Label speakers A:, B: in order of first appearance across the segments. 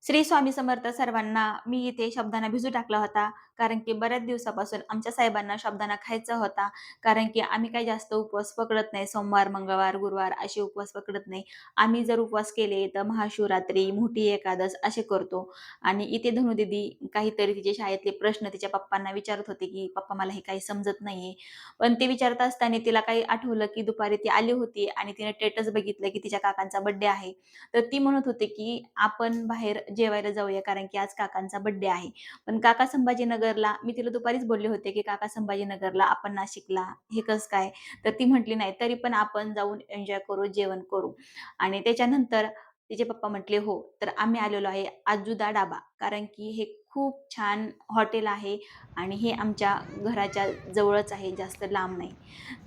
A: श्री स्वामी समर्थ सर्वांना. मी इथे शब्दांना भिजू टाकला होता. कारण की बऱ्याच दिवसापासून आमच्या साहेबांना शब्दांना खायचा होता. कारण की आम्ही काही जास्त उपवास पकडत नाही. सोमवार, मंगळवार, गुरुवार असे उपवास पकडत नाही. आम्ही जर उपवास केले तर महाशिवरात्री, मोठी एकादश असे करतो. आणि इथे धनुदीदी काहीतरी तिचे शाळेतले प्रश्न तिच्या पप्पांना विचारत होते, की "पप्पा मला हे काही समजत नाहीये." पण ते विचारत असताना तिला काही आठवलं, की दुपारी ती आली होती आणि तिने स्टेटस बघितलं, की तिच्या काकांचा बर्थडे आहे. तर ती म्हणत होती, की आपण बाहेर जेवायला जाऊया कारण की आज काकांचा बर्थडे आहे. पण काका संभाजीनगरला मी तिला दुपारीच बोलले होते, की "काका संभाजीनगरला, आपण नाशिकला, हे कसं काय?" तर ती म्हटली, "नाही, तरी पण आपण जाऊन एन्जॉय करू, जेवण करू." आणि त्याच्यानंतर तिचे पप्पा म्हटले, "हो." तर आम्ही आलेलो आहे आजुदा डाबा. कारण की हे खूप छान हॉटेल आहे आणि हे आमच्या घराच्या जवळच आहे, जास्त लांब नाही.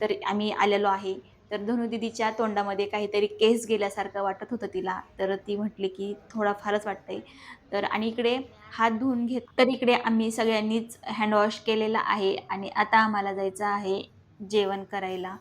A: तर आम्ही आलेलो आहे. तर धनू दीदीच्या तोंडामध्ये काहीतरी केस गेल्यासारखं वाटत होतं तिला. तर ती म्हटली, की "थोडा फारच वाटतंय." तर आणि इकडे हात धुवून घेत तर इकडे आम्ही सगळ्यांनीच हँड वॉश केलेला आहे आणि आता आम्हाला जायचं आहे जेवण करायला.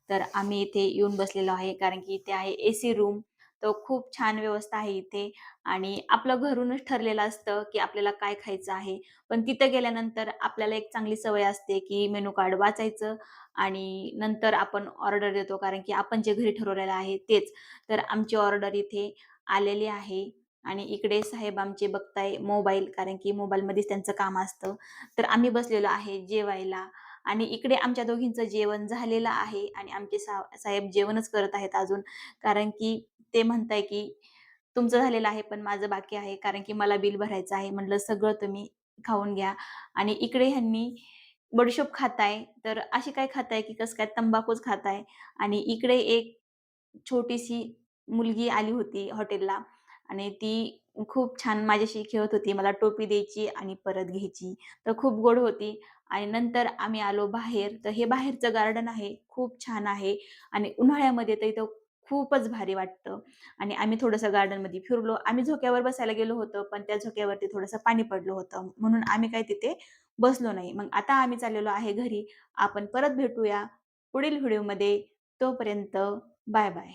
A: तर आम्ही इथे येऊन बसलेलो आहे कारण की इथे आहे एसी रूम. तर खूप छान व्यवस्था आहे इथे आणि आपलं घरूनच ठरलेलं असतं, की आपल्याला काय खायचं आहे. पण तिथं गेल्यानंतर आपल्याला एक चांगली सवय असते, की मेनू कार्ड वाचायचं आणि नंतर आपण ऑर्डर देतो कारण की आपण जे घरी ठरवलेलं आहे तेच. तर आमची ऑर्डर इथे आलेली आहे आणि इकडे साहेब आमचे बघताय मोबाईल कारण की मोबाईलमध्येच त्यांचं काम असतं. तर आम्ही बसलेलो आहे जेवायला आणि इकडे आमच्या दोघींचं जेवण झालेलं आहे आणि आमचे साहेब जेवणच करत आहेत अजून. कारण की ते म्हणताय की "तुमचं झालेलं आहे, पण माझं बाकी आहे कारण की मला बिल भरायचं आहे." म्हटलं, "सगळं तुम्ही खाऊन घ्या." आणि इकडे ह्यांनी बडीशोप खाताय, तर अशी काय खाताय, की कसं काय तंबाखूच खाताय आणि इकडे एक छोटीशी मुलगी आली होती हॉटेलला आणि ती खूप छान माझ्याशी खेळत होती. मला टोपी द्यायची आणि परत घ्यायची. तर खूप गोड होती आणि नंतर आम्ही आलो बाहेर. तर हे बाहेरचं गार्डन आहे, खूप छान आहे आणि उन्हाळ्यामध्ये तर इथं खूपच भारी वाटतं आणि आम्ही थोडंसं गार्डनमध्ये फिरलो. आम्ही झोक्यावर बसायला गेलो होतो, पण त्या झोक्यावरती थोडंसं पाणी पडलं होतं, म्हणून आम्ही काही तिथे बसलो नाही. मग आता आम्ही चाललेलो आहे घरी. आपण परत भेटूया पुढील व्हिडिओमध्ये. तोपर्यंत बाय बाय.